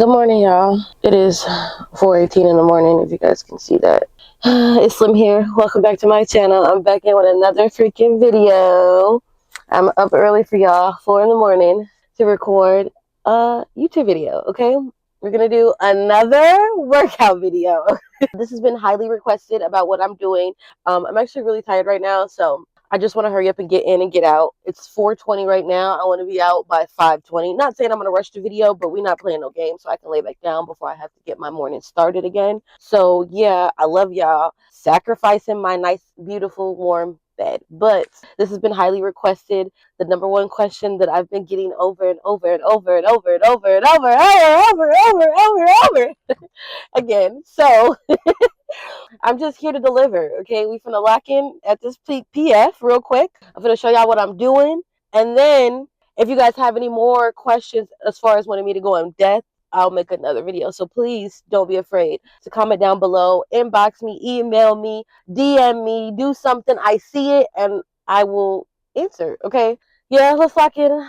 Good morning, y'all. It is 4:18 in the morning, if you guys can see that. It's Slim here. Welcome back to my channel. I'm back in with another freaking video. I'm up early for y'all, 4 in the morning, to record a YouTube video, okay? We're going to do another workout video. This has been highly requested about what I'm doing. I'm actually really tired right now, so I just want to hurry up and get in and get out. It's 4:20 right now. I want to be out by 5:20. Not saying I'm going to rush the video, but we're not playing no game, so I can lay back down before I have to get my morning started again. So, yeah, I love y'all sacrificing my nice, beautiful, warm bed. But this has been highly requested. The number one question that I've been getting over and over and over and over and over and over and over again. So I'm just here to deliver, okay? We finna lock in at this PF real quick. I'm gonna show y'all what I'm doing. And then if you guys have any more questions as far as wanting me to go in depth, I'll make another video. So please don't be afraid to comment down below, inbox me, email me, DM me, do something. I see it and I will answer, okay? Yeah, let's lock in.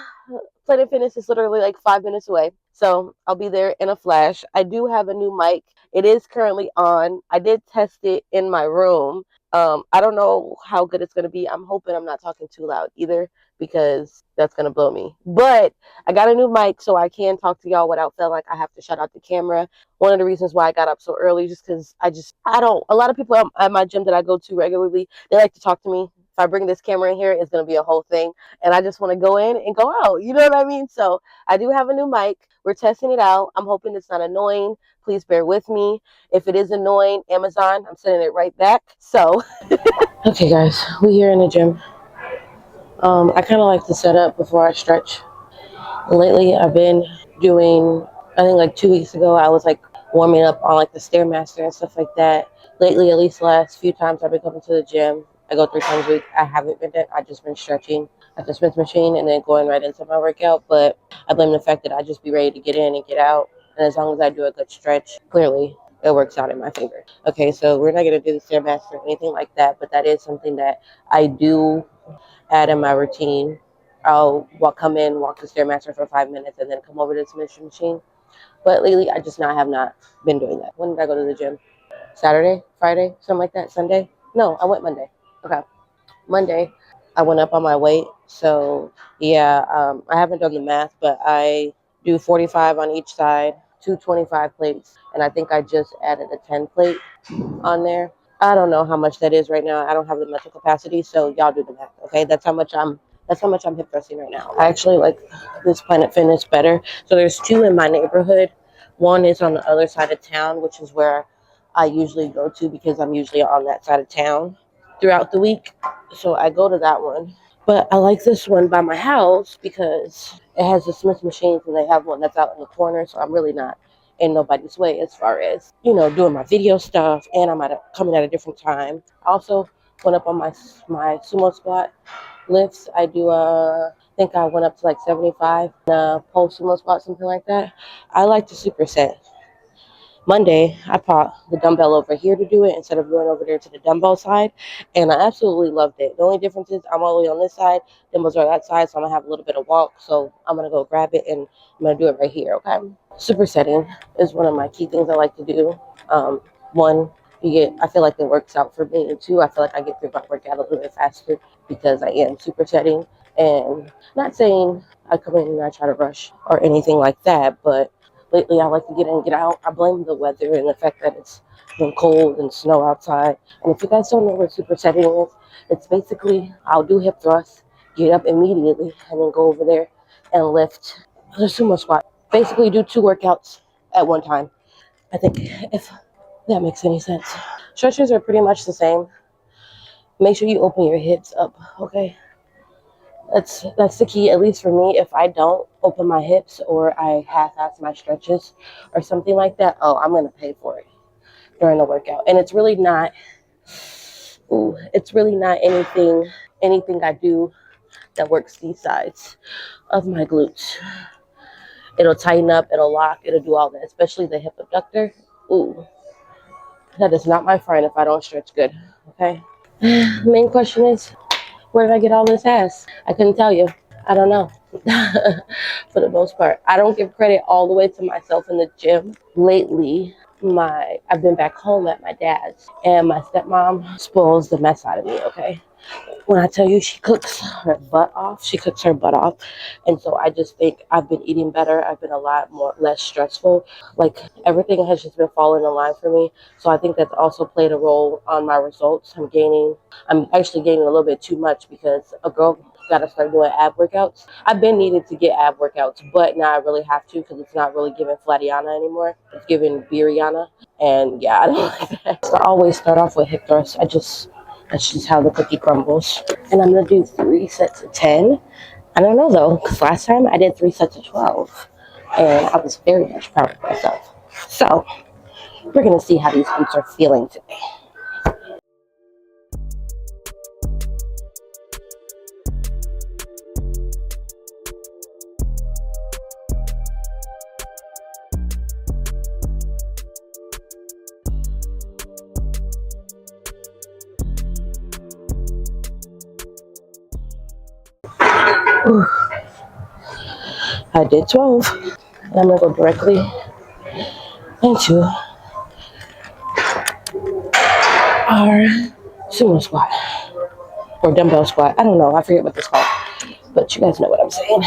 Planet Fitness is literally like 5 minutes away. So I'll be there in a flash. I do have a new mic. It is currently on. I did test it in my room. I don't know how good it's going to be. I'm hoping I'm not talking too loud either because that's going to blow me. But I got a new mic so I can talk to y'all without feeling like I have to shut out the camera. One of the reasons why I got up so early just because I don't, a lot of people at my gym that I go to regularly, they like to talk to me. If I bring this camera in here, it's going to be a whole thing. And I just want to go in and go out. You know what I mean? So I do have a new mic. We're testing it out. I'm hoping it's not annoying. Please bear with me. If it is annoying, Amazon, I'm sending it right back. So, okay, guys, we're here in the gym. I kind of like to set up before I stretch. Lately, I've been doing, I think like 2 weeks ago, I was like warming up on like the Stairmaster and stuff like that. Lately, at least the last few times I've been coming to the gym, I go 3 times a week. I haven't been there. I've just been stretching at the Smith machine and then going right into my workout. But I blame the fact that I just be ready to get in and get out. And as long as I do a good stretch, clearly it works out in my favor. Okay, so we're not going to do the Stairmaster or anything like that, but that is something that I do add in my routine. I'll come in, walk the Stairmaster for 5 minutes, and then come over to the Smith machine. But lately, I have not been doing that. When did I go to the gym? Saturday, Friday, something like that. Sunday? No, I went Monday. Okay, Monday, I went up on my weight. So yeah, I haven't done the math, but I do 45 on each side, 225 plates, and I think I just added a 10 plate on there. I don't know how much that is right now. I don't have the mental capacity, so y'all do the math. Okay, that's how much I'm hip thrusting right now. I actually like this Planet Fitness better. So there's 2 in my neighborhood. One is on the other side of town, which is where I usually go to because I'm usually on that side of town throughout the week. So I go to that one. But I like this one by my house because it has the Smith machines and they have one that's out in the corner. So I'm really not in nobody's way as far as, doing my video stuff, and I'm coming at a different time. I also went up on my sumo squat lifts. I do I think I went up to like 75 pole sumo squat, something like that. I like to superset. Monday, I brought the dumbbell over here to do it instead of going over there to the dumbbell side, and I absolutely loved it. The only difference is I'm all the way on this side, dumbbells are that side, so I'm going to have a little bit of walk, so I'm going to go grab it, and I'm going to do it right here, okay? Supersetting is one of my key things I like to do. One, I feel like it works out for me, and 2, I feel like I get through my workout a little bit faster because I am supersetting, and not saying I come in and I try to rush or anything like that, but lately, I like to get in and get out. I blame the weather and the fact that it's been cold and snow outside. And if you guys don't know what supersetting is, it's basically I'll do hip thrusts, get up immediately, and then go over there and lift the sumo squat. Basically, do 2 workouts at one time. I think if that makes any sense. Stretches are pretty much the same. Make sure you open your hips up, okay? That's the key, at least for me. If I don't open my hips or I half-ass my stretches or something like that, I'm going to pay for it during the workout. And it's really not anything I do that works these sides of my glutes. It'll tighten up, it'll lock, it'll do all that, especially the hip abductor. That is not my friend if I don't stretch good, okay? The main question is, where did I get all this ass? I couldn't tell you. I don't know. for the most part. I don't give credit all the way to myself in the gym. Lately, I've been back home at my dad's, and my stepmom spoils the mess out of me, okay? When I tell you she cooks her butt off, she cooks her butt off. And so I just think I've been eating better. I've been a lot more less stressful. Like everything has just been falling in line for me. So I think that's also played a role on my results. I'm actually gaining a little bit too much because a girl got to start doing ab workouts. I've been needing to get ab workouts, but now I really have to because it's not really giving Flatiana anymore. It's giving Biriana. And yeah, I don't like that. So I always start off with hip thrusts. That's just how the cookie crumbles. And I'm going to do 3 sets of 10. I don't know though, because last time I did 3 sets of 12. And I was very much proud of myself. So we're going to see how these glutes are feeling today. Ooh, I did 12. And I'm going to go directly into our sumo squat. Or dumbbell squat. I don't know. I forget what this called. But you guys know what I'm saying.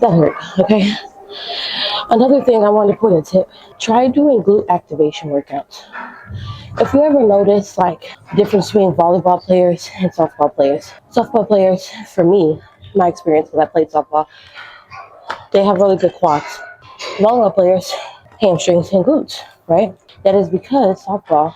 That hurt, okay? Another thing I wanted to put a tip. Try doing glute activation workouts. If you ever notice like difference between volleyball players and softball players, for me, my experience because I played softball, they have really good quads. Volleyball players, hamstrings and glutes, right? That is because softball,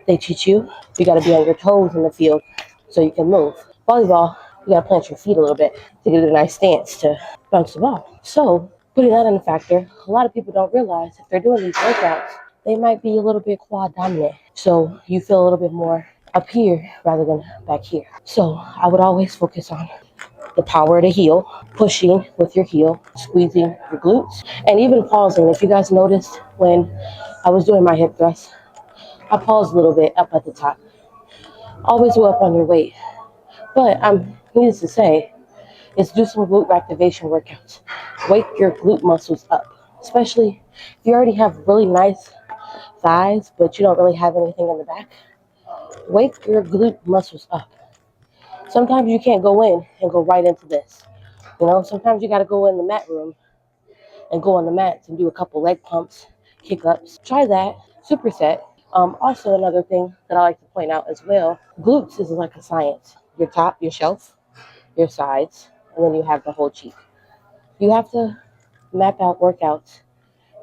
they teach you got to be on your toes in the field so you can move. Volleyball, you got to plant your feet a little bit to get a nice stance to bounce the ball. So putting that in a factor, a lot of people don't realize if they're doing these workouts, they might be a little bit quad dominant. So you feel a little bit more up here rather than back here. So I would always focus on the power of the heel, pushing with your heel, squeezing your glutes, and even pausing. If you guys noticed when I was doing my hip thrust, I paused a little bit up at the top. Always go up on your weight. But needless to say, is do some glute activation workouts. Wake your glute muscles up, especially if you already have really nice thighs, but you don't really have anything in the back. Wake your glute muscles up. Sometimes you can't go in and go right into this. Sometimes you got to go in the mat room and go on the mats and do a couple leg pumps, kick ups. Try that. Superset. Also, another thing that I like to point out as well, glutes is like a science. Your top, your shelf, your sides, and then you have the whole cheek. You have to map out workouts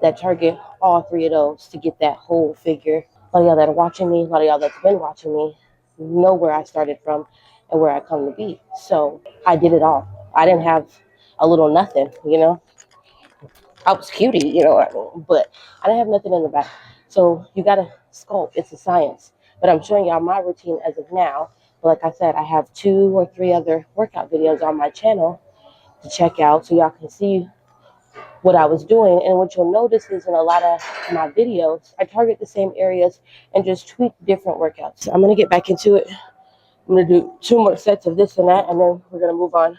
that target all 3 of those to get that whole figure. A lot of y'all that are watching me, a lot of y'all that's been watching me, know where I started from and where I come to be. So I did it all. I didn't have a little nothing. I was cutie, but I didn't have nothing in the back. So you got to sculpt. It's a science. But I'm showing y'all my routine as of now. But like I said, I have 2 or 3 other workout videos on my channel to check out so y'all can see what I was doing. And what you'll notice is in a lot of my videos, I target the same areas and just tweak different workouts. So I'm going to get back into it. I'm going to do 2 more sets of this and that, and then we're going to move on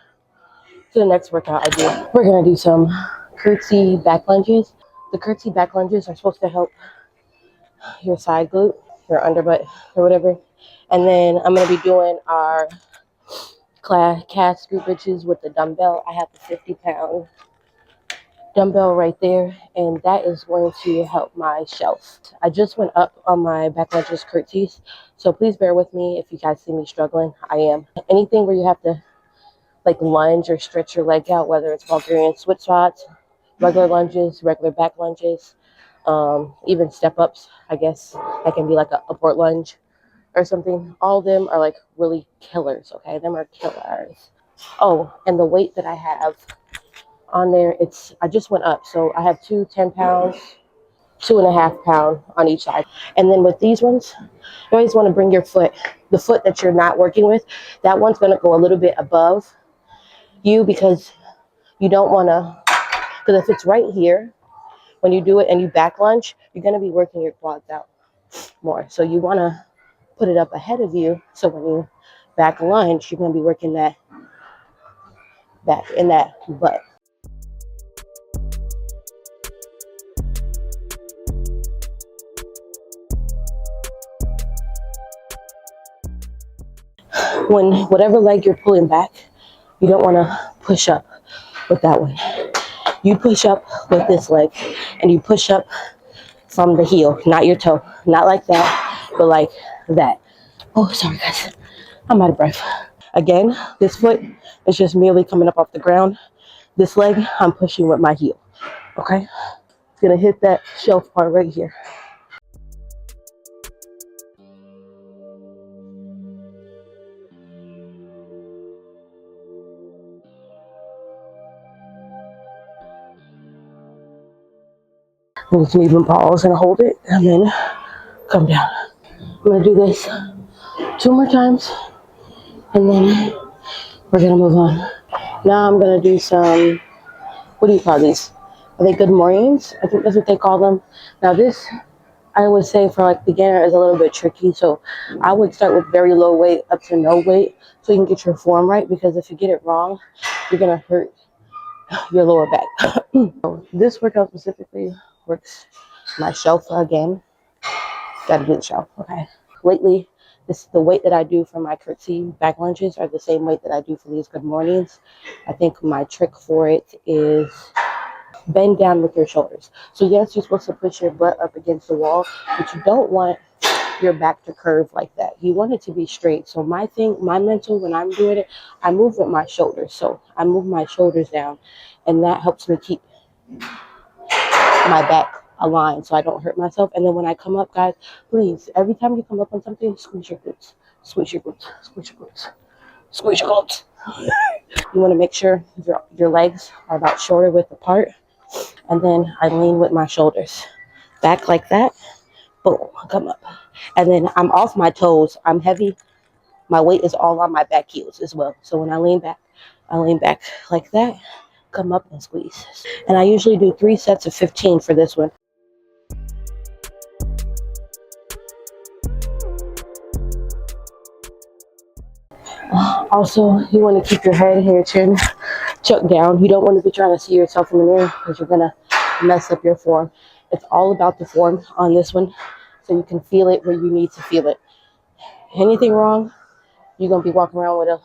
to the next workout I do. We're going to do some curtsy back lunges. The curtsy back lunges are supposed to help your side glute, your underbutt, or whatever. And then I'm going to be doing our calf screw benches with the dumbbell. I have the 50-pound dumbbell right there, and that is going to help my shelf. I just went up on my back lunges curtsies, so please bear with me if you guys see me struggling. I am. Anything where you have to like lunge or stretch your leg out, whether it's Bulgarian switch squats, regular lunges, regular back lunges, even step ups, I guess that can be like a upward lunge or something. All of them are like really killers, okay? Them are killers. Oh, and the weight that I have on there, I just went up. So I have 2 10-pounds, 2.5 pound on each side. And then with these ones, you always want to bring your foot, the foot that you're not working with, that one's going to go a little bit above because you don't want to, because if it's right here, when you do it and you back lunge, you're going to be working your quads out more. So you want to put it up ahead of you. So when you back lunge, you're going to be working that back in that butt. When whatever leg you're pulling back, you don't want to push up with that one. You push up with this leg and you push up from the heel, not your toe. Not like that, but like that. Oh, sorry guys. I'm out of breath. Again, this foot is just merely coming up off the ground. This leg, I'm pushing with my heel. Okay? It's gonna hit that shelf part right here. And you can even pause and hold it and then come down. I'm gonna do this 2 more times and then we're gonna move on. Now I'm gonna do some, what do you call these? Are they good mornings? I think that's what they call them. Now this, I would say for like beginner is a little bit tricky. So I would start with very low weight up to no weight so you can get your form right, because if you get it wrong, you're gonna hurt your lower back. So this workout specifically works my shelf again. Gotta do the shelf, okay? Lately, the weight that I do for my curtsy back lunges are the same weight that I do for these good mornings. I think my trick for it is bend down with your shoulders. So yes, you're supposed to push your butt up against the wall, but you don't want your back to curve like that. You want it to be straight. So my mental when I'm doing it, I move with my shoulders. So I move my shoulders down, and that helps me keep my back aligned so I don't hurt myself. And then when I come up, guys, please, every time you come up on something, squeeze your glutes, squeeze your glutes, squeeze your glutes, squeeze your glutes. You want to make sure your legs are about shoulder width apart. And then I lean with my shoulders back like that. Boom, come up. And then I'm off my toes. I'm heavy. My weight is all on my back heels as well. So when I lean back like that, come up and squeeze. And I usually do 3 sets of 15 for this one. Also, you want to keep your head and your chin chucked down. You don't want to be trying to see yourself in the mirror because you're going to mess up your form. It's all about the form on this one, so you can feel it where you need to feel it. Anything wrong, you're going to be walking around with a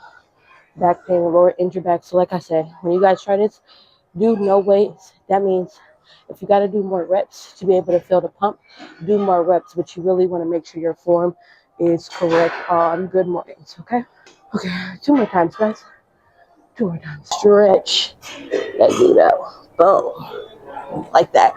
back pain, lower injured back. So like I said, when you guys try this, do no weights. That means if you got to do more reps to be able to feel the pump, do more reps, but you really want to make sure your form is correct on good mornings, okay? Okay, 2 more times, guys. 2 more times. Stretch. Let's do that. Boom. Like that.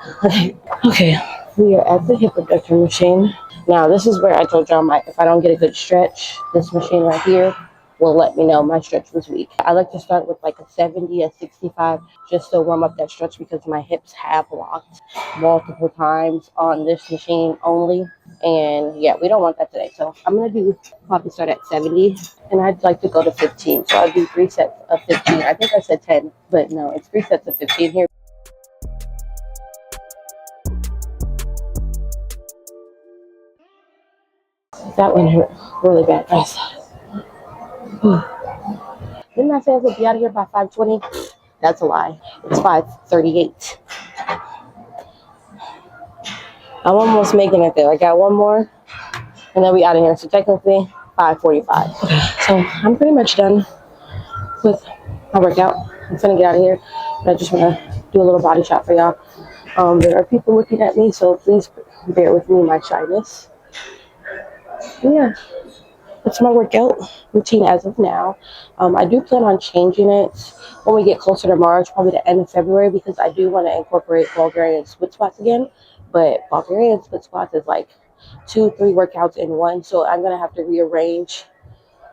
Okay, we are at the hip abductor machine. Now, this is where I told y'all if I don't get a good stretch, this machine right here will let me know my stretch was weak. I like to start with like a 70, a 65, just to warm up that stretch because my hips have locked multiple times on this machine only. And yeah, we don't want that today. So I'm going to probably start at 70, and I'd like to go to 15. So I'll do 3 sets of 15. I think I said 10, but no, it's 3 sets of 15 here. That one hurt really bad, guys. Didn't I say I was going to be out of here by 5:20? That's a lie. It's 5:38. I'm almost making it there. I got one more, and then we out of here. So technically, 5:45. So I'm pretty much done with my workout. I'm gonna get out of here, but I just want to do a little body shot for y'all. There are people looking at me, so please bear with me my shyness. Yeah, that's my workout routine as of now. I do plan on changing it when we get closer to March, probably the end of February, because I do want to incorporate Bulgarian split squats again. But Bulgarian split squats is like 2-3 workouts in one, so I'm gonna have to rearrange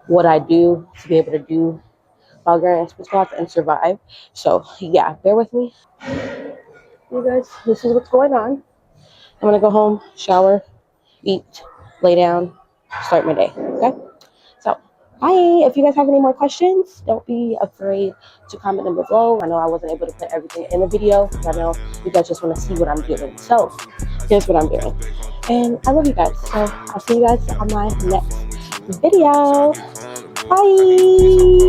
what I do to be able to do Bulgarian split squats and survive. So yeah, bear with me, you guys. This is what's going on. I'm gonna go home, shower, eat, lay down, start my day. Okay. So Bye. If you guys have any more questions, don't be afraid to comment them below. I know I wasn't able to put everything in the video because I know you guys just want to see what I'm doing. So here's what I'm doing. And I love you guys. So I'll see you guys on my next video. Bye.